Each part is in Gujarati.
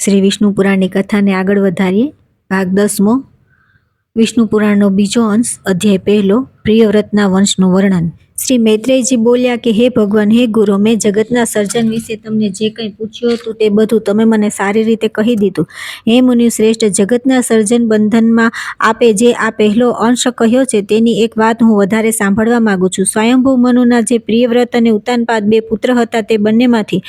શ્રી વિષ્ણુ પુરાણની કથાને આગળ વધારીએ. ભાગ 10મો. વિષ્ણુ પુરાણનો બીજો અંશ, અધ્યાય 1, પ્રિયવ્રતના વંશનું વર્ણન. શ્રી મૈત્રેયજી બોલ્યા કે હે ભગવાન, હે ગુરુ, મેં જગતના સર્જન વિશે તમને જે કંઈ પૂછ્યું હતું તે બધું તમે મને સારી રીતે કહી દીધું. હે મુનિ શ્રેષ્ઠ, જગતના સર્જન બંધનમાં આપે જે આ પહેલો અંશ કહ્યો છે તેની એક વાત હું વધારે સાંભળવા માંગુ છું. સ્વયંભૂ મનુના જે પ્રિયવ્રત અને ઉત્તાનપાદ બે પુત્ર હતા તે બંનેમાંથી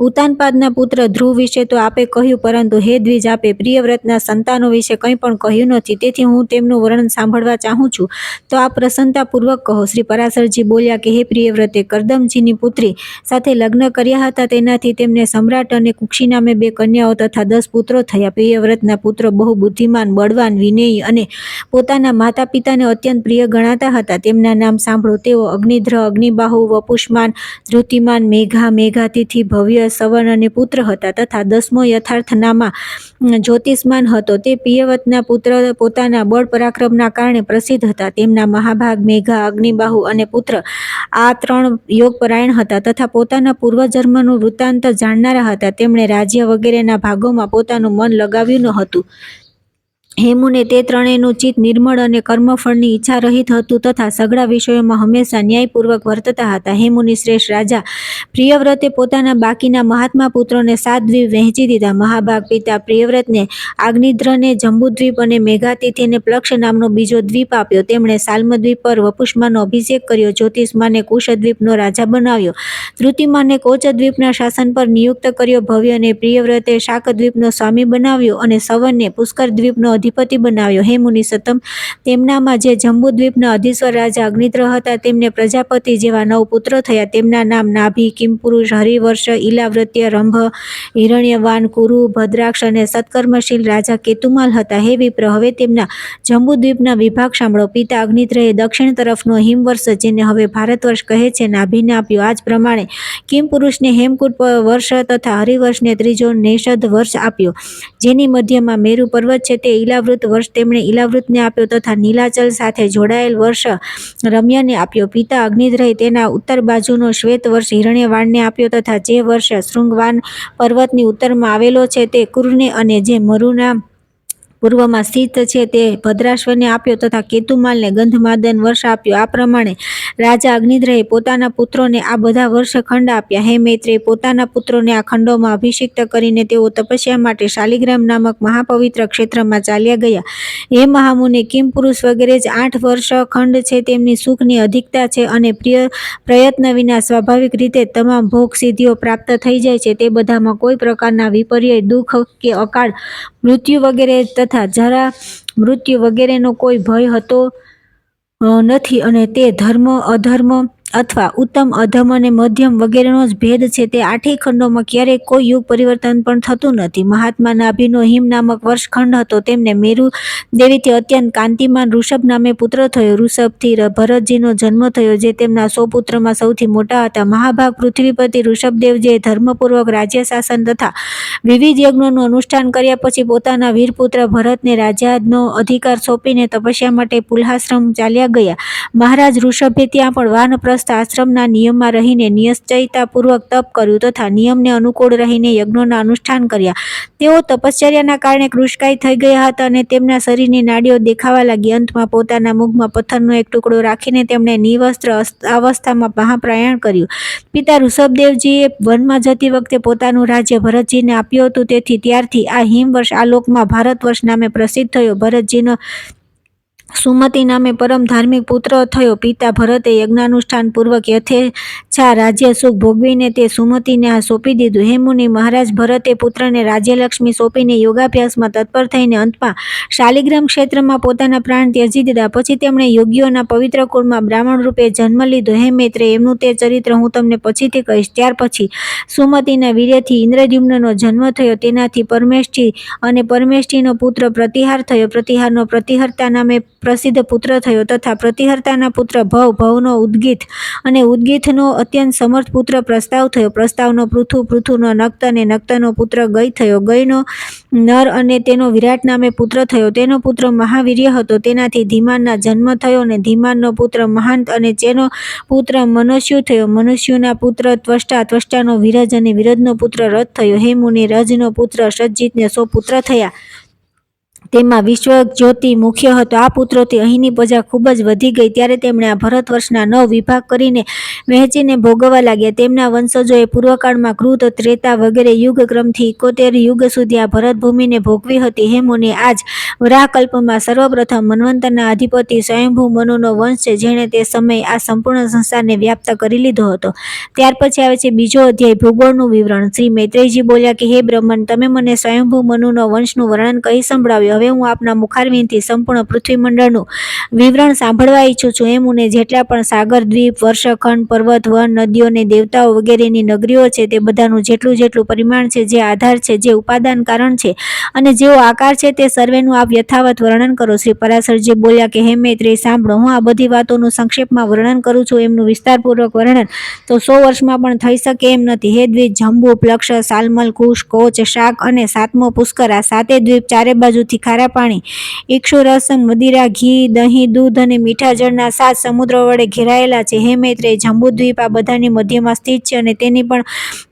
ઉત્તાનપાદના પુત્ર ધ્રુવ વિશે તો આપે કહ્યું, પરંતુ હે દ્વિજ, આપે પ્રિયવ્રતના સંતાનો વિશે કંઈ પણ કહ્યું નથી. તેથી હું તેમનું વર્ણન સાંભળવા ચાહું છું, તો આપ પ્રસન્નતાપૂર્વક કહો. શ્રી પરાશરજી બોલ્યા કે હે પ્રિયવ્રતે કરદમજીની પુત્રી સાથે લગ્ન કર્યા હતા, તેનાથી તેમને સમ્રાટ અને કુક્ષી નામે બે કન્યાઓ તથા 10 પુત્રો થયા. પ્રિયવ્રતના પુત્રો બહુ બુદ્ધિમાન, બળવાન, વિનયી અને પોતાના માતા પિતાને અત્યંત પ્રિય ગણાતા હતા. તેમના નામ સાંભળો. તેઓ અગ્નિધ્ર, અગ્નિબાહુ, વપુષ્માન, ધૃતિમાન, મેઘા, મેઘાતિથિ, ભવ્ય, સવન અને પુત્ર હતા. તથા 10મો યથાર્થનામા જ્યોતિષમાન હતો. તે પ્રિયવ્રતના પુત્ર પોતાના બળ પરાક્રમના કારણે પ્રસિદ્ધ હતા. તેમના મહાભાગ, મેઘા, અગ્નિબાહુ અને પુત્ર આ 3 યોગપરાયણ હતા તથા પોતાના પૂર્વજન્મનું વૃત્તાંત જાણનારા હતા. તેમણે રાજ્ય વગેરેના ભાગોમાં પોતાનું મન લગાવ્યું ન હતું. હે મુને, તે ત્રણેયનું ચિત્ત નિર્મળ અને કર્મફળની ઈચ્છા રહિત હતું તથા સઘળા વિષયોમાં હંમેશા ન્યાયપૂર્વક વર્તતા હતા. હે મુનિ શ્રેષ્ઠ રાજા, પ્રિયવ્રતે પોતાના બાકીના મહાત્મા પુત્રોને 7 દ્વીપ વહેંચી દીધા. મહાભાગ પિતા પ્રિયવ્રતને આગ્નિધ્રને જંબુદ્વીપ અને મેઘાતિથિને પ્લક્ષ નામનો બીજો દ્વીપ આપ્યો. તેમણે સાલ્મદ્વીપ પર વપુષ્માનો અભિષેક કર્યો. જ્યોતિષમાને કુશદ્વીપનો રાજા બનાવ્યો. ધૃતિમાને કોચદ્વીપના શાસન પર નિયુક્ત કર્યો. ભવ્યને પ્રિયવ્રતે શાકદ્વીપનો સ્વામી બનાવ્યો અને સવનને પુષ્કરદ્વીપનો અધિપતિ બનાવ્યો. હે મુનિ સત્તમ, તેમનામાં જે જંબુદ્વીપના અધીશ્વર રાજા અગ્નિધ્ર હતા, તેમને પ્રજાપતિ જેવા 9 પુત્રો થયા. તેમના નામ નાભી, કિમપુરુષ, હરિવર્ષ, ઇલાવ્રત્ય, રંભ, હિરણ્યવાન, કુરુ, ભદ્રાક્ષ અને સત્કર્મશીલ રાજા કેતુમાલ હતા. હે વિપ્ર, હવે તેમના જંબુદ્વીપના વિભાગ સાંભળો. પિતા અગ્નિધ્રએ દક્ષિણ તરફનો હિમવર્ષ, જેને હવે ભારતવર્ષ કહે છે, નાભીને આપ્યો. આ જ પ્રમાણે કિમપુરુષને હેમકૂટ વર્ષ તથા હરિવર્ષને ત્રીજો નેષદ વર્ષ આપ્યો. જેની મધ્યમાં મેરુ પર્વત છે, તે ઇલાવૃત વર્ષ તેમણે ઇલાવૃતને આપ્યો તથા નીલાચલ સાથે જોડાયેલ વર્ષ રમ્યને આપ્યો. પિતા અગ્નિધ્રએ તેના ઉત્તર બાજુનો શ્વેત વર્ષ હિરણ્યવાણને આપ્યો તથા જે વર્ષ શૃંગવાન પર્વતની ઉત્તરમાં આવેલો છે તે કુરને અને જે મરુના પૂર્વમાં સ્થિત છે તે ભદ્રાશ્વને આપ્યો તથા કેતુમાલને ગંધમાદન વર્ષ આપ્યો. આ પ્રમાણે રાજા અગ્નિધ્રએ પોતાના પુત્રોને આ બધા વર્ષખંડ આપ્યા. હે મૈત્રેય, પોતાના પુત્રોને આ ખંડોમાં અભિષિક્ત કરીને તેઓ તપસ્યા માટે શાલિગ્રામ નામક મહાપવિત્ર ક્ષેત્રમાં ચાલ્યા ગયા. હે મહામુને, કિમપુરુષ વગેરે જે 8 વર્ષખંડ છે, તેમની સુખની અધિકતા છે અને પ્રયત્ન વિના સ્વાભાવિક રીતે તમામ ભોગ સિદ્ધિઓ પ્રાપ્ત થઈ જાય છે. તે બધામાં કોઈ પ્રકારના વિપર્યય, દુઃખ કે અકાળ મૃત્યુ વગેરે તથા જરા મૃત્યુ વગેરેનો કોઈ ભય હતો નથી અને તે ધર્મ, અધર્મ અથવા ઉત્તમ, અધમ અને મધ્યમ વગેરેનો જ ભેદ છે. તે 8 ખંડોમાં ક્યારેય કોઈ યુગ પરિવર્તન પણ થતું નથી. મહાત્મા નાભીનો હિમ નામક વર્ષખંડ હતો. તેમને મેરુ દેવીથી અત્યંત કાંતિમાન ઋષભ નામે પુત્ર થયો. ઋષભથી ભરતજીનો જન્મ થયો, જે તેમના 100 પુત્રમાં સૌથી મોટા હતા. મહાભાગ પૃથ્વીપતિ ઋષભદેવજીએ ધર્મપૂર્વક રાજ્ય શાસન તથા વિવિધ યજ્ઞોનું અનુષ્ઠાન કર્યા પછી પોતાના વીરપુત્ર ભરતને રાજ્યનો અધિકાર સોંપીને તપસ્યા માટે પુલ્હાશ્રમ ચાલ્યા ગયા. મહારાજ ઋષભે ત્યાં પણ વાનપ્રસ્થ આશ્રમના નિયમમાં રહીને નિશ્ચયતાપૂર્વક તપ કર્યું તથા નિયમને અનુકૂળ રહીને યજ્ઞોના અનુષ્ઠાન કર્યા. તેઓ તપશ્ચર્યાના કારણે કૃશકાય થઈ ગયા હતા અને તેમના શરીરની નાડીઓ દેખાવા લાગી. અંતમાં પોતાના મુખમાં પથ્થરનો એક ટુકડો રાખીને તેમણે નિવસ્ત્ર અવસ્થામાં મહાપ્રયાણ કર્યું. પિતા ઋષભદેવજીએ વનમાં જતી વખતે પોતાનું રાજ્ય ભરતજીને આપ્યું હતું. તેથી ત્યારથી આ હિમવર્ષ આ લોકમાં ભારતવર્ષ નામે પ્રસિદ્ધ થયો. ભરતજીનો સુમતિ નામે પરમ ધાર્મિક પુત્ર થયો. પિતા ભરતે યજ્ઞાનુષ્ઠાન પૂર્વક યથેચ્છા રાજ્ય સુખ ભોગવીને તે સુમતિને સોંપી દીધું. હે મુનિ, મહારાજ ભરતે પુત્રને રાજ્યલક્ષ્મી સોંપીને યોગાભ્યાસમાં તત્પર થઈને અંતમાં શાલિગ્રામ ક્ષેત્રમાં પોતાના પ્રાણ ત્યજી દીધા. પછી તેમણે યોગીઓના પવિત્ર કુળમાં બ્રાહ્મણ રૂપે જન્મ લીધો. હે મૈત્રેય, એમનું તે ચરિત્ર હું તમને પછીથી કહીશ. ત્યાર પછી સુમતિના વીર્યથી ઇન્દ્રદ્યુમ્નનો જન્મ થયો. તેનાથી પરમેષ્ઠી અને પરમેષ્ઠીનો પુત્ર પ્રતિહાર થયો. પ્રતિહારનો પ્રતિહર્તા નામે પ્રસિદ્ધ પુત્ર થયો તથા પ્રતિહર્તાના પુત્ર ભવ, ભવનો ઉદ્ગીથ અને ઉદ્ગીથનો અત્યંત સમર્થ પુત્ર પ્રસ્તાવ થયો. પ્રસ્તાવનો પૃથુ, પૃથુનો નક્ત અને નક્તનો પુત્ર ગય થયો. ગયનો નર અને તેનો વિરાટ નામે પુત્ર થયો. તેનો પુત્ર મહાવીર્ય હતો. તેનાથી ધીમાનના જન્મ થયો અને ધીમાનનો પુત્ર મહાન અને તેનો પુત્ર મનુષ્યુ થયો. મનુષ્યુના પુત્ર ત્વષ્ટા, ત્વષ્ટાનો વિરજ અને વિરજનો પુત્ર રજ થયો. હે મુનિ, રજનો પુત્ર સજ્જિતને 100 પુત્ર થયા. તેમાં વિશ્વજ્યોતિ મુખ્ય હતો. આ પુત્રોથી અહીંની પ્રજા ખૂબ જ વધી ગઈ. ત્યારે તેમણે આ ભરત વર્ષના 9 વિભાગ કરીને વહેંચીને ભોગવવા લાગ્યા. તેમના વંશજોએ પૂર્વકાળમાં કૃત, ત્રેતા વગેરે યુગક્રમથી 71 યુગ સુધી આ ભરત ભૂમિને ભોગવી હતી. હે મુનિ, આજ વરાહકલ્પમાં સર્વપ્રથમ મન્વંતરના અધિપતિ સ્વયંભૂ મનુનો વંશ છે, જેણે તે સમયે આ સંપૂર્ણ સંસારને વ્યાપ્ત કરી લીધો હતો. ત્યાર પછી આવે છે બીજો અધ્યાય, ભૂગોળનું વિવરણ. શ્રી મૈત્રેયજી બોલ્યા કે હે બ્રહ્મન, તમે મને સ્વયંભૂ મનુનો વંશનું વર્ણન કહી સંભળાવ્યું. હવે હું આપના મુખારવિંદથી સંપૂર્ણ પૃથ્વીમંડળનું વિવરણ સાંભળવા ઈચ્છું છું. એ મુને, જેટલા પણ સાગર, દ્વીપ, વર્ષખંડ, પર્વત, વન, નદીઓ અને દેવતાઓ વગેરેની નગરીઓ છે, તે બધાનું જેટલું જેટલું પરિમાણ છે, જે આધાર છે, જે ઉપાદાન કારણ છે અને જેવો આકાર છે, તે સર્વેનું આપ યથાવત વર્ણન કરો. શ્રી પરાશરજી બોલ્યા કે હે મૈત્રેય, સાંભળો. હું આ બધી વાતોનું સંક્ષેપમાં વર્ણન કરું છું. એમનું વિસ્તારપૂર્વક વર્ણન તો 100 વર્ષમાં પણ થઈ શકે એમ નથી. હે દ્વિજ, જંબુ, પ્લક્ષ, સાલમલ, કુશ, કોચ, શાક અને 7મો પુષ્કર, આ 7 દ્વીપ ચારે બાજુથી ખારા પાણી, ઇક્ષુરસ, મદિરા, ઘી, દહીં, દૂધ અને મીઠા જળના 7 સમુદ્રો વડે ઘેરાયેલા છે. હે મૈત્રેય, જંબુદ્વીપ આ બધાની મધ્યમાં સ્થિત છે અને તેની પણ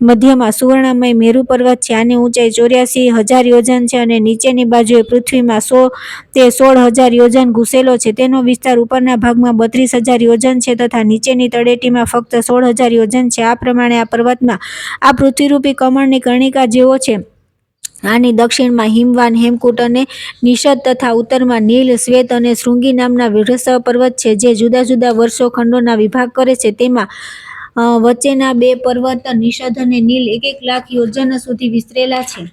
મધ્યમાં સુવર્ણમય મેરુ પર્વત છે. આની ઊંચાઈ 84,000 યોજન છે અને નીચેની બાજુએ પૃથ્વીમાં 16,000 યોજન ઘૂસેલો છે. તેનો વિસ્તાર ઉપરના ભાગમાં 32,000 યોજન છે તથા નીચેની તળેટીમાં ફક્ત 16,000 યોજન છે. આ પ્રમાણે આ પર્વતમાં આ પૃથ્વીરૂપી કમળની કર્ણિકા જેવો છે. આની દક્ષિણમાં હિમવાન, હેમકૂટ અને નિષદ તથા ઉત્તરમાં નીલ, શ્વેત અને શૃંગી નામના વૃષભ પર્વત છે, જે જુદા જુદા વર્ષો ખંડોના વિભાગ કરે છે. તેમાં વચ્ચેના 2 પર્વત નિષદ અને નીલ 1,1 લાખ યોજન સુધી વિસ્તરેલા છે.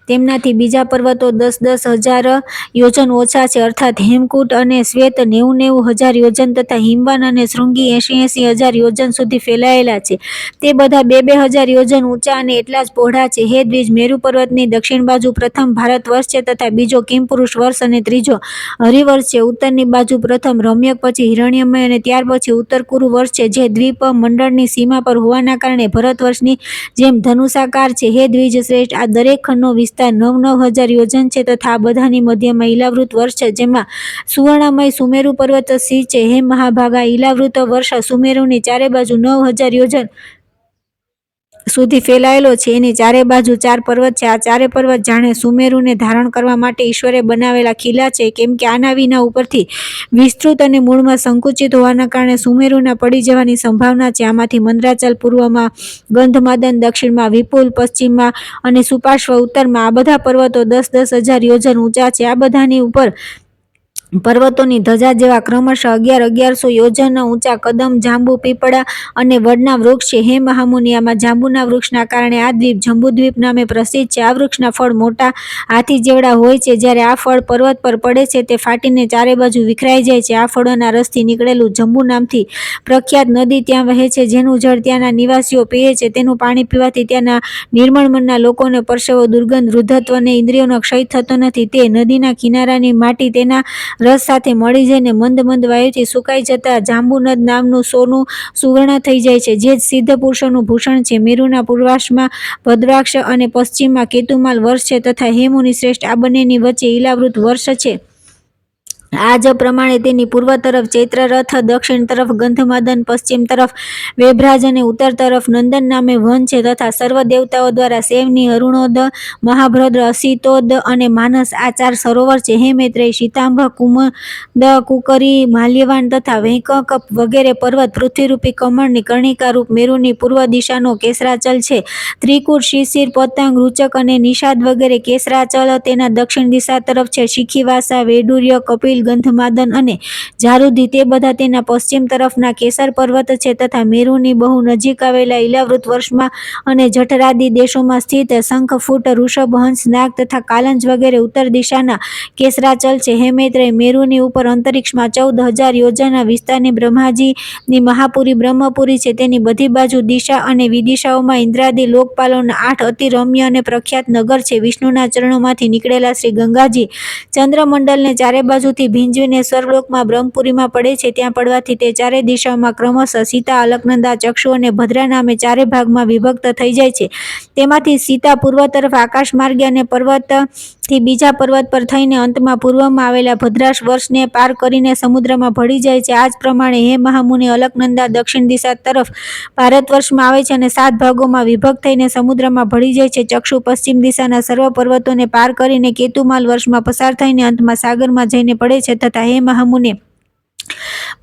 તેમનાથી બીજા પર્વતો 10,000 યોજન ઓછા છે, અર્થાત હેમકૂટ અને શ્વેત 90,000 યોજન તથા હિમવાન અને શૃંગી 80,000 યોજન સુધી ફેલાયેલા છે. તે બધા 2,000 યોજન ઊંચા અને એટલા જ પહોળા છે. હે દ્વિજ, મેરુ પર્વતની દક્ષિણ બાજુ પ્રથમ ભારત વર્ષ છે તથા બીજો કિમપુરુષ વર્ષ અને ત્રીજો હરિવર્ષ છે. ઉત્તરની બાજુ પ્રથમ રમ્યક, પછી હિરણ્યમય અને ત્યાર પછી ઉત્તર કુરુ વર્ષ છે, જે દ્વીપ મંડળની સીમા પર હોવાના કારણે ભરત વર્ષની જેમ ધનુષાકાર છે. હે દ્વિજ શ્રેષ્ઠ, આ દરેક ખંડનો વિસ્તાર 9,000 યોજન છે તથા આ બધાની મધ્યમાં ઈલાવૃત વર્ષ છે, જેમાં સુવર્ણમય સુમેરુ પર્વત સ્થિત છે. હે મહાભાગા, ઈલાવૃત વર્ષ સુમેરુની ચારે બાજુ 9,000 યોજન સુધી ફેલાયેલો છે. એની ચારે બાજુ 4 પર્વત છે. આ ચારે પર્વત જાણે સુમેરુને ધારણ કરવા માટે ઈશ્વરે બનાવેલા કિલ્લા છે, કેમ કે આના વિના ઉપરથી વિસ્તૃત અને મૂળમાં સંકુચિત હોવાના કારણે સુમેરુના પડી જવાની સંભાવના છે. આમાંથી મંદરાચલ પૂર્વમાં, ગંધમાદન દક્ષિણમાં, વિપુલ પશ્ચિમમાં અને સુપાર્શ્વ ઉત્તરમાં આ બધા પર્વતો 10,000 યોજન ઊંચા છે. આ બધાની ઉપર પર્વતોની ધજા જેવા ક્રમશઃ 11,100 યોજન ઊંચા કદમ, જાંબુ, પીપળા અને વડના વૃક્ષ છે. હે મહામુનિ, આમાં જાંબુના વૃક્ષના કારણે આ દ્વીપ જંબુદ્વીપ નામે પ્રસિદ્ધ છે. આ વૃક્ષના ફળ મોટા હાથી જેવડા હોય છે. જ્યારે આ ફળ પર્વત પર પડે છે, તે ફાટીને ચારે બાજુ વિખરાઈ જાય છે. આ ફળોના રસથી નીકળેલું જંબુ નામથી પ્રખ્યાત નદી ત્યાં વહે છે, જેનું જળ ત્યાંના નિવાસીઓ પીએ છે. તેનું પાણી પીવાથી ત્યાંના નિર્મળ મનના લોકોને પરસેવો, દુર્ગંધ, વૃદ્ધત્વ અને ઇન્દ્રિયોનો ક્ષય થતો નથી. તે નદીના કિનારાની માટી તેના રસ સાથે મળી જઈને મંદ મંદ વાયુથી સુકાઈ જતા જાંબુનદ નામનું સોનું સુવર્ણ થઈ જાય છે, જે સિદ્ધ પુરુષોનું ભૂષણ છે. મેરુના પૂર્વાશ્રમાં ભદ્રાક્ષ અને પશ્ચિમમાં કેતુમાલ વર્ષ છે તથા હે મુનિ શ્રેષ્ઠ, આ બંનેની વચ્ચે ઈલાવૃત વર્ષ છે. આ જ પ્રમાણે તેની પૂર્વ તરફ ચૈત્રરથ, દક્ષિણ તરફ ગંધમાદન, પશ્ચિમ તરફ વેભરાજ અને ઉત્તર તરફ નંદન નામે વન છે તથા સર્વ દેવતાઓ દ્વારા સેવની, અરુણોદ, મહાભદ્ર, અસિતોદ અને માનસ આ 4 સરોવર છે. હે મૈત્રેય, શીતાંભ, કુમુદ, કુકરી, માલ્યવાન તથા વૈકક વગેરે પર્વત પૃથ્વીરૂપી કમળની કર્ણિકારૂપ મેરુની પૂર્વ દિશાનો કેસરાચલ છે. ત્રિકૂટ, શિશિર, પતંગ, રૂચક અને નિષાદ વગેરે કેસરાચલ તેના દક્ષિણ દિશા તરફ છે. શિખીવાસા, વૈડૂર્ય, કપિલ, ગંધમાદન અને ઝારુધી તે બધા તેના પશ્ચિમ તરફના કેસર પર્વત છે તથા મેરુની બહુ નજીક આવેલા ઈલાવૃત વર્ષમાં અને જઠરાદિ દેશોમાં સ્થિત શંખફૂટ, ઋષભ, હંસ, નાગ તથા કાલંજ વગેરે ઉત્તર દિશાના કેસરાચલ છે. હે મૈત્રેય, મેરુની ઉપર અંતરિક્ષમાં 14,000 યોજનના વિસ્તારની બ્રહ્માજીની મહાપુરી બ્રહ્મપુરી છે. તેની બધી બાજુ દિશા અને વિદિશાઓમાં ઇન્દ્રાદિ લોકપાલોના 8 અતિ રમ્ય અને પ્રખ્યાત નગર છે. વિષ્ણુના ચરણોમાંથી નીકળેલા શ્રી ગંગાજી ચંદ્રમંડલને ચારે બાજુથી ભીંજવીને સ્વર્ગલોકમાં બ્રહ્મપુરીમાં પડે છે. ત્યાં પડવાથી તે ચારે દિશાઓમાં ક્રમશઃ સીતા, અલકનંદા, ચક્ષુ અને ભદ્રા નામે ચારે ભાગમાં વિભક્ત થઈ જાય છે. તેમાંથી સીતા પૂર્વ તરફ આકાશ માર્ગે અને પર્વતથી બીજા પર્વત પર થઈને અંતમાં પૂર્વમાં આવેલા ભદ્રાશ વર્ષને પાર કરીને સમુદ્રમાં ભળી જાય છે. આ જ પ્રમાણે હે મહામુનિ, અલકનંદા દક્ષિણ દિશા તરફ ભારત વર્ષમાં આવે છે અને 7 ભાગોમાં વિભક્ત થઈને સમુદ્રમાં ભળી જાય છે. ચક્ષુ પશ્ચિમ દિશાના સર્વ પર્વતોને પાર કરીને કેતુમાલ વર્ષમાં પસાર થઈને અંતમાં સાગરમાં જઈને પડે છે. તથા હે મહામુનિ,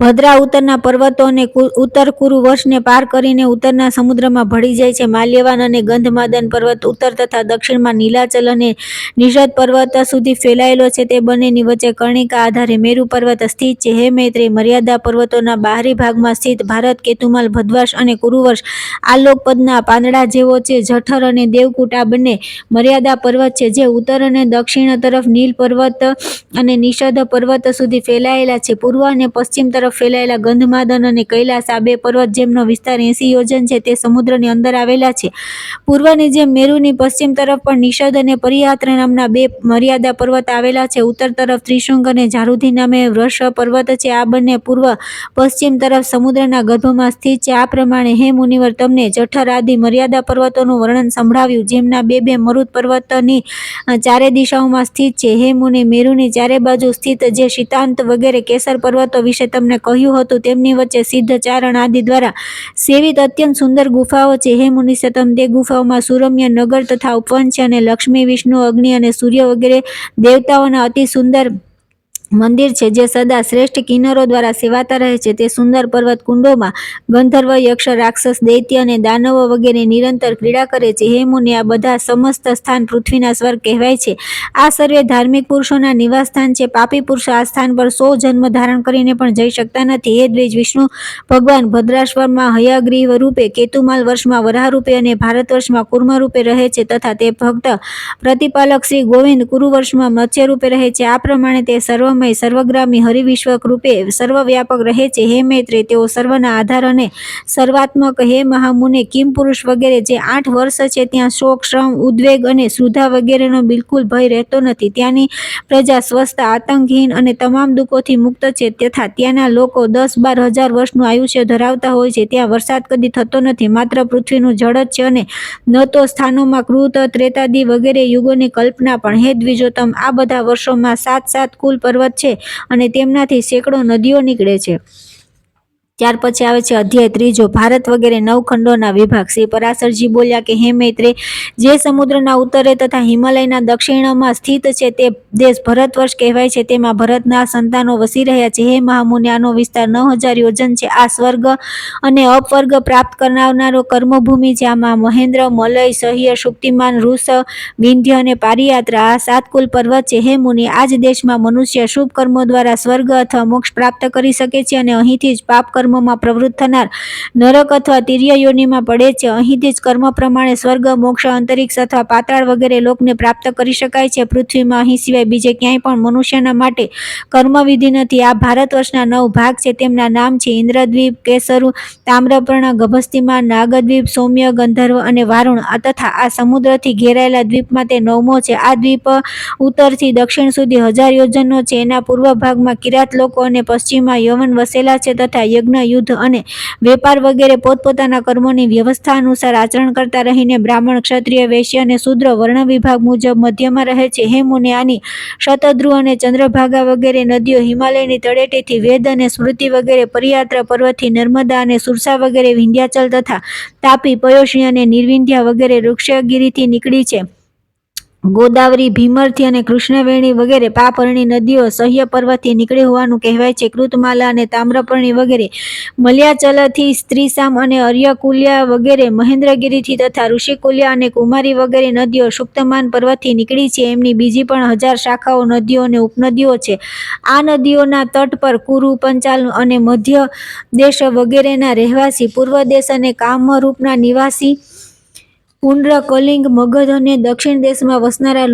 ભદ્રા ઉત્તરના પર્વતો અને ઉત્તર કુરુ વર્ષને પાર કરીને ઉત્તરના સમુદ્રમાં ભળી જાય છે. માલ્યવાન અને ગંધમાદન પર્વત ઉત્તર તથા દક્ષિણમાં નીલાચલ અને નિષદ પર્વત સુધી ફેલાયેલો છે. તે બંનેની વચ્ચે કર્ણિકા આધારે મેરુ પર્વત સ્થિત છે. હે મૈત્રેય, મર્યાદા પર્વતોના બહારી ભાગમાં સ્થિત ભારત, કેતુમાલ, ભદ્રવાશ અને કુરુવર્ષ આલોકપદના પાંદડા જેવો છે. જઠર અને દેવકૂટ આ બંને મર્યાદા પર્વત છે, જે ઉત્તર અને દક્ષિણ તરફ નીલ પર્વત અને નિષદ પર્વત સુધી ફેલાયેલા છે. પૂર્વ અને પશ્ચિમ તરફ ફેલાયેલા ગંધમાદન અને કૈલાસ આ બે પર્વત, જેમનો વિસ્તાર 80 યોજન છે, તે સમુદ્રની અંદર આવેલા છે. પૂર્વની જેમ મેરુની પશ્ચિમ તરફ પણ નિષદ અને પરિયાત્ર નામના બે મર્યાદા પર્વત આવેલા છે. ઉત્તર તરફ ત્રિશુંગ અને ઝારુધિ નામે વૃષ પર્વત છે. આ બંને પૂર્વ પશ્ચિમ તરફ સમુદ્રના ગર્ભમાં સ્થિત છે. આ પ્રમાણે હે મુનિવર, તમને જઠર આદિ મર્યાદા પર્વતોનું વર્ણન સંભળાવ્યું, જેમના બે મરુત પર્વતની ચારે દિશાઓમાં સ્થિત છે. હે મુનિ, મેરુની ચારે બાજુ સ્થિત જે શીતાંત વગેરે કેસર પર્વતો વિશે તમને કહ્યું હતું, તેમની વચ્ચે સિદ્ધ ચારણ આદિ દ્વારા સેવિત અત્યંત સુંદર ગુફાઓ છે. હે મુનિસત્તમ, તે ગુફાઓમાં સુરમ્ય નગર તથા ઉપવન છે અને લક્ષ્મી, વિષ્ણુ, અગ્નિ અને સૂર્ય વગેરે દેવતાઓના અતિ સુંદર મંદિર છે, જે સદા શ્રેષ્ઠ કિન્નરો દ્વારા સેવાતા રહે છે. તે સુંદર પર્વત કુંડોમાં ગંધર્વ, યક્ષ, રાક્ષસ, દૈત્ય અને દાનવો વગેરે નિરંતર ક્રીડા કરે છે. હે મુનિ, આ બધા સમસ્ત સ્થાન પૃથ્વીના સ્વર્ગ કહેવાય છે. આ સર્વે ધાર્મિક પુરુષોના નિવાસ સ્થાન છે. પાપી પુરુષો આ સ્થાન પર 100 જન્મ ધારણ કરીને પણ જઈ શકતા નથી. હે દ્વિજ, વિષ્ણુ ભગવાન ભદ્રાશ્વરમાં હયગ્રીવ રૂપે, કેતુમાલ વર્ષમાં વરાહ રૂપે અને ભારત વર્ષમાં કુર્મ રૂપે રહે છે. તથા તે ભક્ત પ્રતિપાલક શ્રી ગોવિંદ કુરુ વર્ષમાં મત્સ્ય રૂપે રહે છે. આ પ્રમાણે તે સર્વગ્રામી હરિવિશ્વક રૂપે સર્વવ્યાપક રહે છે. હે મૈત્રેય, તેઓ સર્વના આધાર અને સર્વાત્મક. હે મહામુનિ, કિમ પુરુષ વગેરે જે 8 વર્ષ છે, ત્યાં શોક, શ્રમ, ઉદ્વેગ અને શ્રુધા વગેરેનો બિલકુલ ભય રહેતો નથી. ત્યાંની પ્રજા સ્વસ્થ, આતંકહીન અને તમામ દુઃખોથી મુક્ત છે. તથા ત્યાંના લોકો 10-12 હજાર વર્ષનું આયુષ્ય ધરાવતા હોય છે. ત્યાં વરસાદ કદી થતો નથી, માત્ર પૃથ્વીનું જળ જ છે, અને ન તો સ્થાનોમાં કૃત, ત્રેતાદિ વગેરે યુગોની કલ્પના પણ. હે દ્વિજોત્તમ, આ બધા વર્ષોમાં 7 કુલ પર્વત છે અને તેમનાથી સેંકડો નદીઓ નીકળે છે. ત્યાર પછી આવે છે અધ્યાય 3, ભારત વગેરે 9 ખંડોના વિભાગ. શ્રી પરાશરજી બોલ્યા કે હે મૈત્રેય, જે સમુદ્રના ઉત્તરે તથા હિમાલયના દક્ષિણમાં સ્થિત છે, તે દેશ ભરતવર્ષ કહેવાય છે. તેમાં ભરતના સંતાનો વસી રહ્યા છે. હે મહામુનિ, આનો વિસ્તાર 9000 યોજન છે. આ સ્વર્ગ અને અપવર્ગ પ્રાપ્ત કરનારો કર્મભૂમિ છે. આમાં મહેન્દ્ર, મલય, સહ્ય, શુક્તિમાન, ઋષ, વિંધ્ય અને પારિયાત્રા આ 7 કુલ પર્વત છે. હે મુનિ, આ જ દેશમાં મનુષ્ય શુભ કર્મો દ્વારા સ્વર્ગ અથવા મોક્ષ પ્રાપ્ત કરી શકે છે, અને અહીંથી જ પાપ કર્મોમાં પ્રવૃત્ત થનાર નરક અથવા તિર્ય યોનિમાં પડે છે. અહીંથી જ કર્મ પ્રમાણે સ્વર્ગ, મોક્ષ, અંતરિક્ષ અથવા પાતાળ વગેરે લોકને પ્રાપ્ત કરી શકાય છે. પૃથ્વીમાં અહીં સિવાય બીજે ક્યાંય પણ મનુષ્યના માટે કર્મવિધિ નથી. આ ભારત વર્ષના 9 ભાગ છે. તેમના નામ છે ઇન્દ્રદ્વીપ, કેસરુ, તામ્રપર્ણ, ગભસ્તિમાન, નાગદ્વીપ, સૌમ્ય, ગંધર્વ અને વારુણ. તથા આ સમુદ્રથી ઘેરાયેલા દ્વીપમાં તે 9મો છે. આ દ્વીપ ઉત્તરથી દક્ષિણ સુધી 1000 યોજનનો છે. એના પૂર્વ ભાગમાં કિરાત લોકો અને પશ્ચિમમાં યવન વસેલા છે. તથા યજ્ઞ, યુદ્ધ અને વેપાર વગેરે પોતપોતાના કર્મોની વ્યવસ્થા અનુસાર આચરણ કરતા રહીને બ્રાહ્મણ, ક્ષત્રિય, વૈશ્ય અને શૂદ્ર વર્ણ વિભાગ મુજબ મધ્યમાં રહે છે. હે મુનિ, આની શતદ્રુ અને ચંદ્રભાગા વગેરે નદીઓ હિમાલયની તળેટીથી વેદ અને સ્મૃતિ વગેરે પરિયાત્ર પર્વતથી નર્મદા અને સુરસા વગેરે વિંધ્યાચલ તથા તાપી, પયોષ્ણી અને નિર્વિંધ્યા વગેરે વૃક્ષગિરિથી નીકળી છે. ગોદાવરી, ભીમરથી અને કૃષ્ણવેણી વગેરે પાપર્ણી નદીઓ સહ્ય પર્વતથી નીકળી હોવાનું કહેવાય છે. કૃતમાલા અને તામ્રપર્ણી વગેરે મલ્યાચલથી, સ્ત્રીસામ અને અર્યકુલ્યા વગેરે મહેન્દ્રગિરિથી તથા ઋષિકુલ્યા અને કુમારી વગેરે નદીઓ શુક્તમાન પર્વતથી નીકળી છે. એમની બીજી પણ 1000 શાખાઓ, નદીઓ અને ઉપનદીઓ છે. આ નદીઓના તટ પર કુરુ, પંચાલ અને મધ્ય દેશ વગેરેના રહેવાસી, પૂર્વ દેશ અને કામરૂપના નિવાસી પુંડ્ર, કલિંગ, મગધ અને દક્ષિણ દેશમાં વસનારા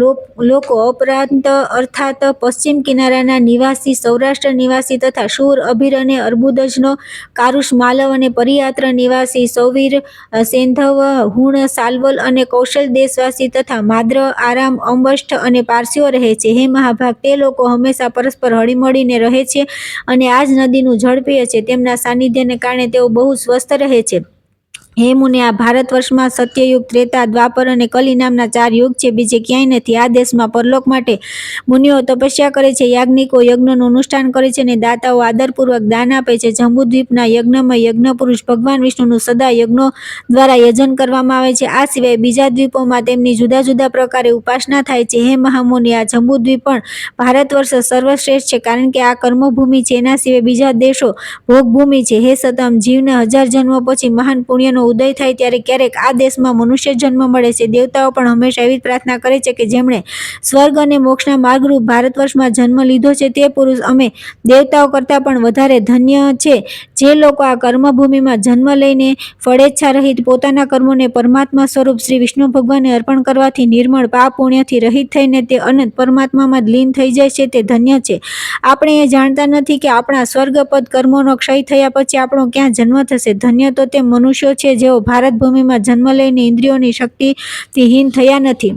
લોકો ઉપરાંત અર્થાત પશ્ચિમ કિનારાના નિવાસી, સૌરાષ્ટ્ર નિવાસી તથા શૂર, અભિર અને અર્બુદજનો, કારુષ, માલવ અને પરિયાત્ર નિવાસી, સૌવીર, સેંધવ, હુણ, સાલવલ અને કૌશલ દેશવાસી તથા માદ્ર, આરામ, અંબષ્ઠ અને પારસીઓ રહે છે. હે મહાભાગ, તે લોકો હંમેશા પરસ્પર હળીમળીને રહે છે અને આ જ નદીનું જળ પીએ છે. તેમના સાનિધ્યને કારણે તેઓ બહુ સ્વસ્થ રહે છે. હે મુને, આ ભારત વર્ષમાં સત્યયુગ, ત્રેતા, દ્વાપર અને કલી નામના 4 યુગ છે, બીજે ક્યાંય નથી. આ દેશમાં પરલોક માટે મુનિઓ તપસ્યા કરે છે, યાજ્ઞિકો યજ્ઞનું અનુષ્ઠાન કરે છે અને દાતાઓ આદરપૂર્વક દાન આપે છે. જંબુદ્વીપના યજ્ઞમય યજ્ઞપુરુષ ભગવાન વિષ્ણુનું સદા યજ્ઞો દ્વારા યજન કરવામાં આવે છે. આ સિવાય બીજા દ્વીપોમાં તેમની જુદા જુદા પ્રકારે ઉપાસના થાય છે. હે મહામુનિ, આ જંબુદ્વીપ પણ ભારતવર્ષ સર્વશ્રેષ્ઠ છે, કારણ કે આ કર્મભૂમિ છે. એના સિવાય બીજા દેશો ભોગભૂમિ છે. હે સતમ, જીવને 1000 જન્મ પછી મહાન પુણ્યનો ઉદય થાય ત્યારે ક્યારેક આ દેશમાં મનુષ્ય જન્મ મળે છે. દેવતાઓ પણ હંમેશા એવી પ્રાર્થના કરે છે કે જેમણે સ્વર્ગ અને મોક્ષના માર્ગરૂપ ભારતવર્ષમાં જન્મ લીધો છે તે પુરુષ અમે દેવતાઓ કરતાં પણ વધારે ધન્ય છે. જે લોકો આ કર્મભૂમિમાં જન્મ લઈને ફળેચ્છા રહિત પોતાના કર્મોને પરમાત્મા સ્વરૂપ શ્રી વિષ્ણુ ભગવાનને અર્પણ કરવાથી નિર્મળ પાપ પુણ્યથી રહિત થઈને તે અનંત પરમાત્મામાં જ લીન થઈ જાય છે તે ધન્ય છે. આપણે એ જાણતા નથી કે આપણા સ્વર્ગપદ કર્મોનો ક્ષય થયા પછી આપણો ક્યાં જન્મ થશે. ધન્ય તો તે મનુષ્યો છે જેઓ ભારત ભૂમિમાં જન્મ લઈને ઇન્દ્રિયોની શક્તિથી હીન થયા નથી.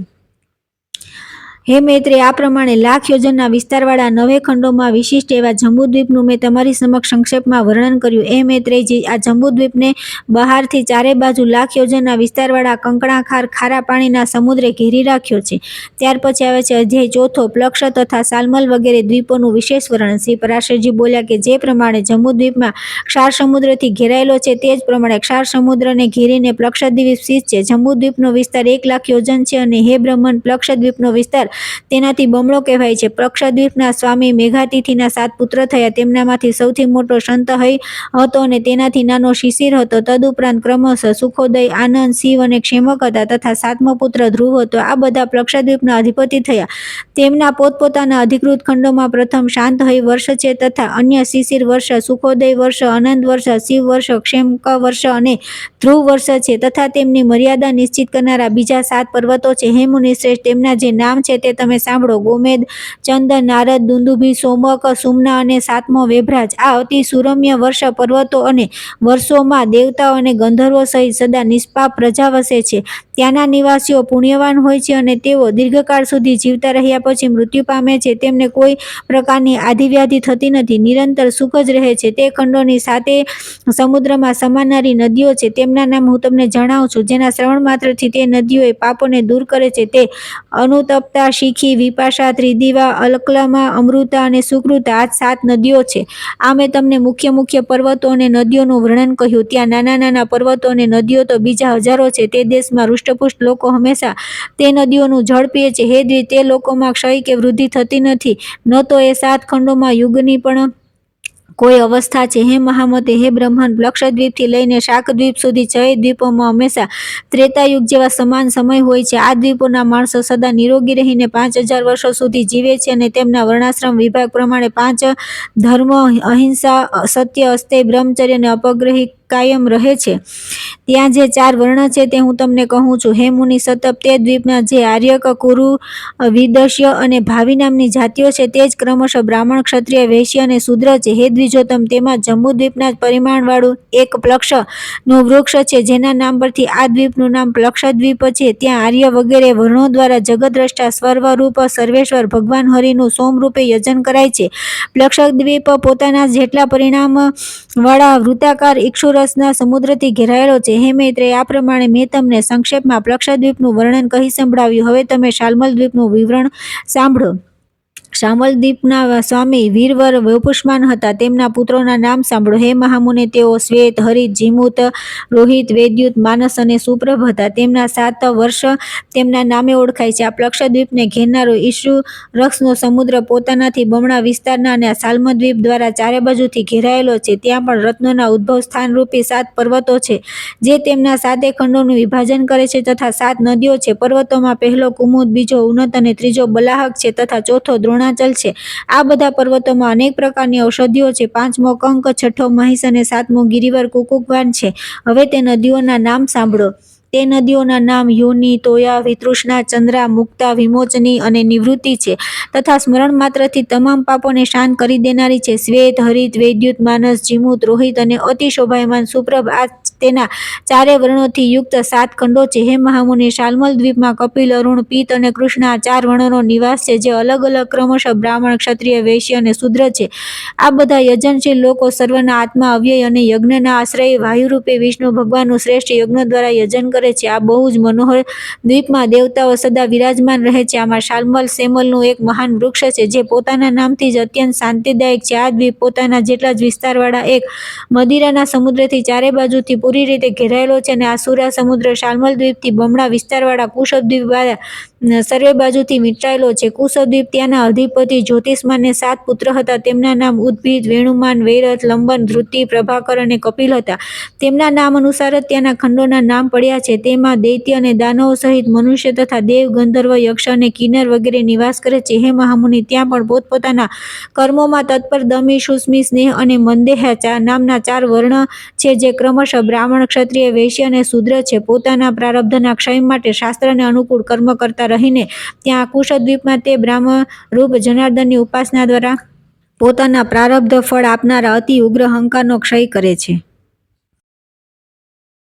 હે મૈત્રેય, આ પ્રમાણે 1,00,000 યોજનના વિસ્તારવાળા 9 ખંડોમાં વિશિષ્ટ એવા જંબુદ્વીપનું મેં તમારી સમક્ષ સંક્ષેપમાં વર્ણન કર્યું. હે મૈત્રેયજી, આ જંબુદ્વીપને બહારથી ચારે બાજુ 1,00,000 યોજનના વિસ્તારવાળા કંકણાખાર ખારા પાણીના સમુદ્રે ઘેરી રાખ્યો છે. ત્યાર પછી આવે છે અધ્યાય 4, પ્લક્ષ તથા સાલમલ વગેરે દ્વીપોનું વિશેષ વર્ણન. શ્રી પરાશરજી બોલ્યા કે જે પ્રમાણે જંબુદ્વીપમાં ક્ષાર સમુદ્રથી ઘેરાયેલો છે તે જ પ્રમાણે ક્ષાર સમુદ્રને ઘેરીને પ્લક્ષદ્વીપ સ્થિત છે. જંબુદ્વીપનો વિસ્તાર 1,00,000 યોજન છે અને હે બ્રહ્મન, પ્લક્ષદ્વીપનો વિસ્તાર તેનાથી બમણો કહેવાય છે. પ્લક્ષદ્વીપના સ્વામી મેઘાતિથિના 7 પુત્ર થયા. તેમનામાંથી સૌથી મોટો સંતહય હતો અને તેનાથી નાનો શિશિર હતો. તદુપરાંત ક્રમશઃ સુખોદય, આનંદ, શિવ અને ક્ષેમક હતા તથા 7મો પુત્ર ધ્રુવ હતો. આ બધા પ્લક્ષદ્વીપના અધિપતિ થયા. તેમના પોતપોતાના અધિકૃત ખંડોમાં પ્રથમ શાંતહય વર્ષ છે તથા અન્ય શિશિર વર્ષ, સુખોદય વર્ષ, આનંદ વર્ષ, શિવ વર્ષ, ક્ષેમક વર્ષ અને ધ્રુવ વર્ષ છે તથા તેમની મર્યાદા નિશ્ચિત કરનારા બીજા 7 પર્વતો છે. હે મુનિશ્રેષ્ઠ, તેમના જે નામ છે તે તમે સાંભળો. ગોમેદ, ચંદન, નારદ, દુંદુભી, સોમક, સુમ્ના અને 7મો વેભરાજ. આ અતિ સુરમ્ય વર્ષ પર્વતો અને વર્ષોમાં દેવતાઓ અને ગંધર્વો સહિત સદા નિષ્પાપ પ્રજા વસે છે. ત્યાંના નિવાસીઓ પુણ્યવાન હોય છે અને તેઓ દીર્ઘકાળ સુધી જીવતા રહ્યા પછી મૃત્યુ પામે છે. તેમને કોઈ પ્રકારની આધિવ્યાધિ થતી નથી, નિરંતર સુખ જ રહે છે. તે ખંડોની સાથે સમુદ્રમાં સમાનારી નદીઓ છે. તેમના નામ હું તમને જણાવું છું. જેના શ્રવણ માત્રથી તે નદીઓ એ પાપોને દૂર કરે છે. તે અનુતપ્તા, શીખી, વિપાશા, ત્રિદિવા, અલકલમા, અમૃતા અને સુકૃતા આ 7 નદીઓ છે. આ મેં તમને મુખ્ય મુખ્ય પર્વતો અને નદીઓનું વર્ણન કહ્યું. ત્યાં નાના નાના પર્વતો અને નદીઓ તો બીજા હજારો છે. તે દેશમાં હૃષ્ટપુષ્ટ લોકો હંમેશા તે નદીઓનું જળ પીએ છે. હે દ્વિજ, તે લોકોમાં ક્ષય કે વૃદ્ધિ થતી નથી, ન તો એ 7 ખંડોમાં યુગની પણ કોઈ અવસ્થા છે. હે મહામતે, હે બ્રહ્મન, પ્લક્ષદ્વીપથી લઈને શાકદ્વીપ સુધી 6 દ્વીપોમાં હંમેશા ત્રેતાયુગ જેવા સમાન સમય હોય છે. આ દ્વીપોના માણસો સદા નિરોગી રહીને 5,000 વર્ષો સુધી જીવે છે અને તેમના વર્ણાશ્રમ વિભાગ પ્રમાણે 5 ધર્મ, અહિંસા, સત્ય, અસ્તેય, બ્રહ્મચર્ય અને અપગ્રહી કાયમ રહે છે. ત્યાં જે 4 વર્ણ છે તે હું તમને કહું છું. હે મુનિ સતપ, તે દ્વીપના જે આર્યક, કુરુ, વિદસ્ય અને ભાવિ નામની જાતિઓ છે તે જ ક્રમશઃ બ્રાહ્મણ, ક્ષત્રિય, વૈશ્ય અને શૂદ્ર છે. હે દ્વિજોત્તમ, તેમાં જંબુદ્વીપના જ પરિમાણવાળું એક પ્લક્ષનું વૃક્ષ છે જેના નામ પરથી આ દ્વીપનું નામ પ્લક્ષદ્વીપ છે. ત્યાં આર્ય વગેરે વર્ણો દ્વારા જગદ્રષ્ટા, સ્વર્વરૂપ, સર્વેશ્વર ભગવાન હરિનું સોમરૂપે યજન કરાય છે. પ્લક્ષદ્વીપ પોતાના જેટલા પરિણામવાળા વૃત્તાકાર ઇક્ષુરસના સમુદ્રથી ઘેરાયેલો છે. હે મૈત્રેય, આ પ્રમાણે મેં તમને સંક્ષેપમાં પ્લક્ષદ્વીપનું વર્ણન કહી સંભળાવ્યું. હવે તમે શાલ્મલ દ્વીપનું વિવરણ સાંભળો. શામલ દ્વીપના સ્વામી વીરવર વપુષ્માન હતા. તેમના પુત્રોના નામ સાંભળો. હે મહામુને, તેઓ શ્વેત, હરિત, જીમૂત, રોહિત, વૈદ્યુત, માનસ અને સુપ્રભ હતા. તેમના 7 વર્ષ તેમના નામે ઓળખાય છે. આ પ્લક્ષદ્વીપને ઘેરનારો ઇક્ષુરસનો સમુદ્ર પોતાનાથી બમણા વિસ્તારના અને આ શાલ્મદ્વીપ દ્વારા ચારે બાજુથી ઘેરાયેલો છે. ત્યાં પણ રત્નોના ઉદ્ભવ સ્થાનરૂપી 7 પર્વતો છે જે તેમના 7 ખંડોનું વિભાજન કરે છે તથા 7 નદીઓ છે. પર્વતોમાં પહેલો કુમુદ, બીજો ઉન્નત અને ત્રીજો બલાહક છે તથા ચોથો દ્રોણાચલ છે. આ બધા પર્વતોમાં અનેક પ્રકારની ઔષધિઓ છે. 5મો કંક, 6ઠ્ઠો મહિષ અને 7મો ગિરિવર કુકુકવાન છે. હવે તે નદીઓના નામ સાંભળો. તે નદીઓના નામ યોની, તોયા, વિતૃષ્ણા, ચંદ્રા, મુક્તા, વિમોચની અને નિવૃત્તિ છે તથા સ્મરણ માત્રથી તમામ પાપોને શાંત કરી દેનારી છે. શ્વેત, હરિત, વૈદ્યુત, માનસ, જીમુત, રોહિત અને અતિ શોભાયમાન સુપ્રભ આ તેના ચારે વર્ણોથી યુક્ત 7 ખંડો છે. હે મહામુનિ, શાલ્મલ દ્વીપમાં કપિલ, અરુણ, પિત્ત અને કૃષ્ણ આ 4 વર્ણોનો નિવાસ છે, જે અલગ અલગ ક્રમશઃ બ્રાહ્મણ, ક્ષત્રિય, વૈશ્ય અને શૂદ્ર છે. આ બધા યજનશીલ લોકો સર્વના આત્મા અવ્યય અને યજ્ઞના આશ્રયે વાયુરૂપે વિષ્ણુ ભગવાનનું શ્રેષ્ઠ યજ્ઞ દ્વારા યજન કરે છે. આ બહુ જ મનોહર દ્વીપમાં દેવતાઓ સદા વિરાજમાન રહે છે. આમાં શાલ્મલ સેમલનું એક મહાન વૃક્ષ છે, જે પોતાના નામથી જ અત્યંત શાંતિદાયક છે. આ દ્વીપ પોતાના જેટલા જ વિસ્તારવાળા એક મદિરાના સમુદ્રથી ચારે બાજુથી પૂરી રીતે ઘેરાયેલો છે, અને આ સુરા સમુદ્ર શાલ્મલ દ્વીપથી બમણા વિસ્તારવાળા કુશદ્વીપ દ્વારા સર્વે બાજુથી વીંટાળેલો છે. કુશદ્વીપ ત્યાંના અધિપતિ જ્યોતિષ્માનને 7 પુત્ર હતા. તેમના નામ ઉદ્ભિદ, વેણુમાન, વૈરથ, લંબન, ધૃતિ, પ્રભાકર અને કપિલ હતા. તેમના નામ અનુસાર જ ત્યાંના ખંડોના નામ પડ્યા છે. તેમાં દૈત્ય અને દાનવો સહિત મનુષ્ય તથા દેવ, ગંધર્વ, યક્ષ અને કિન્નર વગેરે નિવાસ કરે છે. હે મહામુનિ, ત્યાં પણ પોતપોતાના કર્મોમાં તત્પર દમી, શુષ્મી, સ્નેહ અને મંદેહ નામના 4 વર્ણ છે, જે ક્રમશઃ બ્રાહ્મણ, ક્ષત્રિય, વૈશ્ય અને શૂદ્ર છે. પોતાના પ્રારબ્ધના ક્ષય માટે શાસ્ત્રને અનુકૂળ કર્મ કરતા રહીને ત્યાં કુશદ્વીપમાં તે બ્રહ્મરૂપ જનાર્દનની ઉપાસના દ્વારા પોતાના પ્રારબ્ધ ફળ આપનારા અતિ ઉગ્ર અહંકારનો ક્ષય કરે છે.